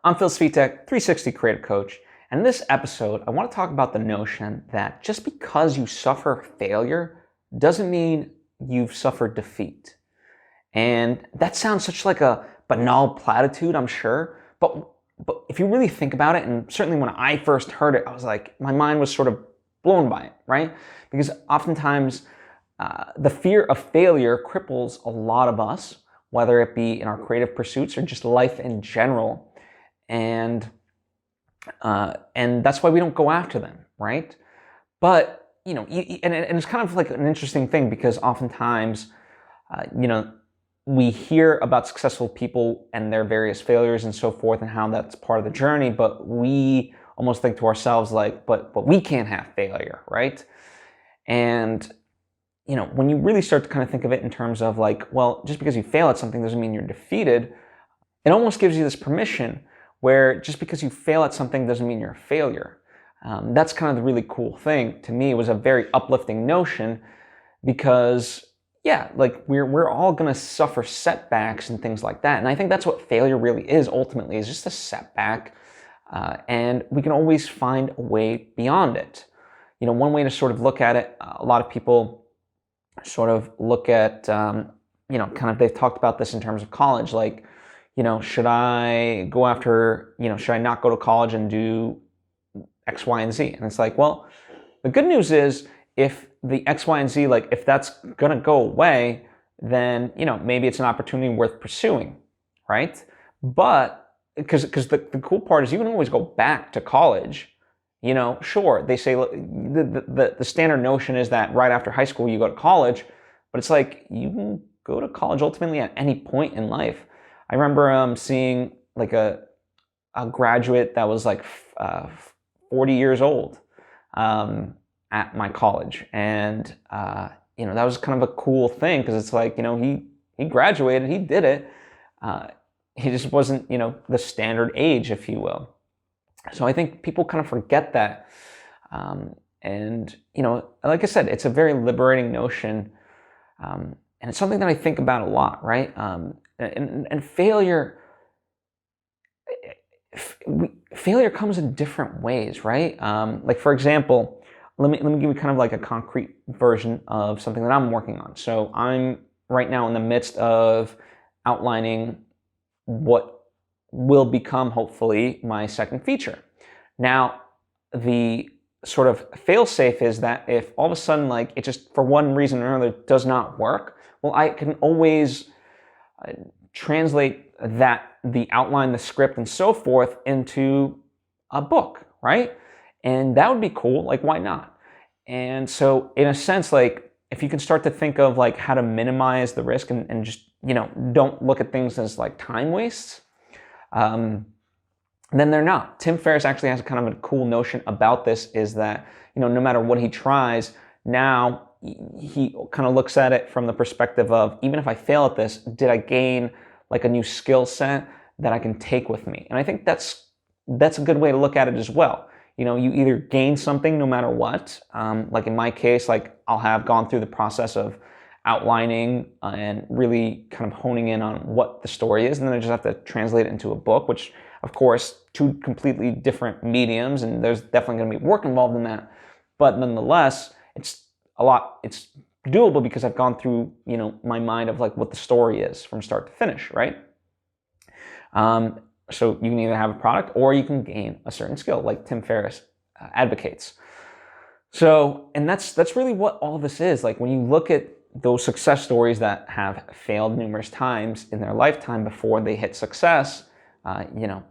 I'm Phil Svitek, 360 Creative Coach, and in this episode, I want to talk about the notion that just because you suffer failure doesn't mean you've suffered defeat. And that sounds such like a banal platitude, I'm sure, but if you really think about it, and certainly when I first heard it, I was like, my mind was sort of blown by it, right? Because oftentimes the fear of failure cripples a lot of us, whether it be in our creative pursuits or just life in general. And that's why we don't go after them, right? But and it's kind of like an interesting thing because oftentimes, we hear about successful people and their various failures and so forth, and how that's part of the journey. But we almost think to ourselves like, but we can't have failure, right? And when you really start to kind of think of it in terms of like, well, just because you fail at something doesn't mean you're defeated. It almost gives you this permission where just because you fail at something doesn't mean you're a failure. That's kind of the really cool thing. To me, it was a very uplifting notion because, yeah, like we're all going to suffer setbacks and things like that. And I think that's what failure really is ultimately, is just a setback. And we can always find a way beyond it. One way to sort of look at it, a lot of people sort of look at, they've talked about this in terms of college, like, should I go after, should I not go to college and do X, Y, and Z? And it's like, well, the good news is if the X, Y, and Z, like if that's going to go away, then, maybe it's an opportunity worth pursuing, right? But because the cool part is you can always go back to college. Sure, they say the standard notion is that right after high school you go to college, but it's like you can go to college ultimately at any point in life. I remember seeing like a graduate that was like 40 years old at my college, and that was kind of a cool thing because it's like he graduated, he did it. He just wasn't the standard age, if you will. So I think people kind of forget that, and like I said, it's a very liberating notion, and it's something that I think about a lot, right? And failure comes in different ways, right? Like for example, let me give you kind of like a concrete version of something that I'm working on. So I'm right now in the midst of outlining what will become hopefully my second feature. Now, the sort of failsafe is that if all of a sudden like it just for one reason or another does not work, well, I can always translate the outline, the script, and so forth into a book, right? And that would be cool. Like, why not? And so, in a sense, like if you can start to think of like how to minimize the risk and just don't look at things as like time wastes, then they're not. Tim Ferriss actually has kind of a cool notion about this, is that no matter what he tries, now he kind of looks at it from the perspective of, even if I fail at this, did I gain like a new skill set that I can take with me? And I think that's a good way to look at it as well. You either gain something no matter what. Like in my case, like I'll have gone through the process of outlining and really kind of honing in on what the story is, and then I just have to translate it into a book, which of course two completely different mediums, and there's definitely going to be work involved in that. But nonetheless, it's doable because I've gone through, my mind of like what the story is from start to finish, right? So you can either have a product or you can gain a certain skill, like Tim Ferriss advocates. So, and that's really what all this is. Like when you look at those success stories that have failed numerous times in their lifetime before they hit success, Elon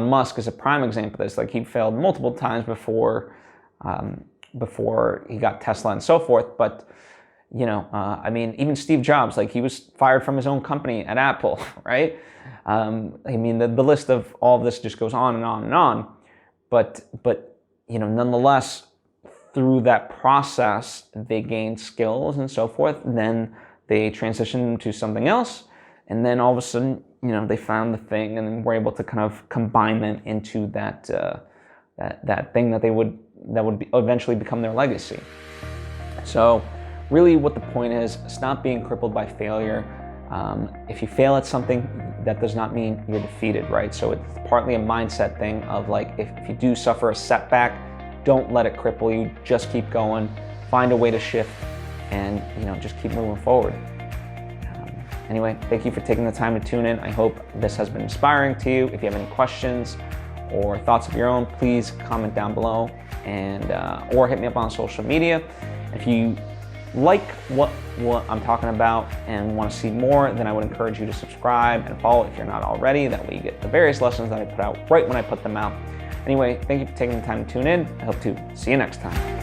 Musk is a prime example of this. Like he failed multiple times before he got Tesla and so forth. But even Steve Jobs, like he was fired from his own company at Apple, right? The list of all of this just goes on and on and on. But nonetheless, through that process, they gained skills and so forth. Then they transitioned to something else, and then all of a sudden, they found the thing, and then were able to kind of combine them into that thing that would eventually become their legacy. So really what the point is, stop being crippled by failure. If you fail at something, that does not mean you're defeated, right? So it's partly a mindset thing of like, if you do suffer a setback, don't let it cripple you, just keep going, find a way to shift, and just keep moving forward. Anyway, thank you for taking the time to tune in. I hope this has been inspiring to you. If you have any questions or thoughts of your own, please comment down below, and or hit me up on social media. If you like what I'm talking about and want to see more, then I would encourage you to subscribe and follow if you're not already. That way you get the various lessons that I put out right when I put them out. Anyway, thank you for taking the time to tune in. I hope to see you next time.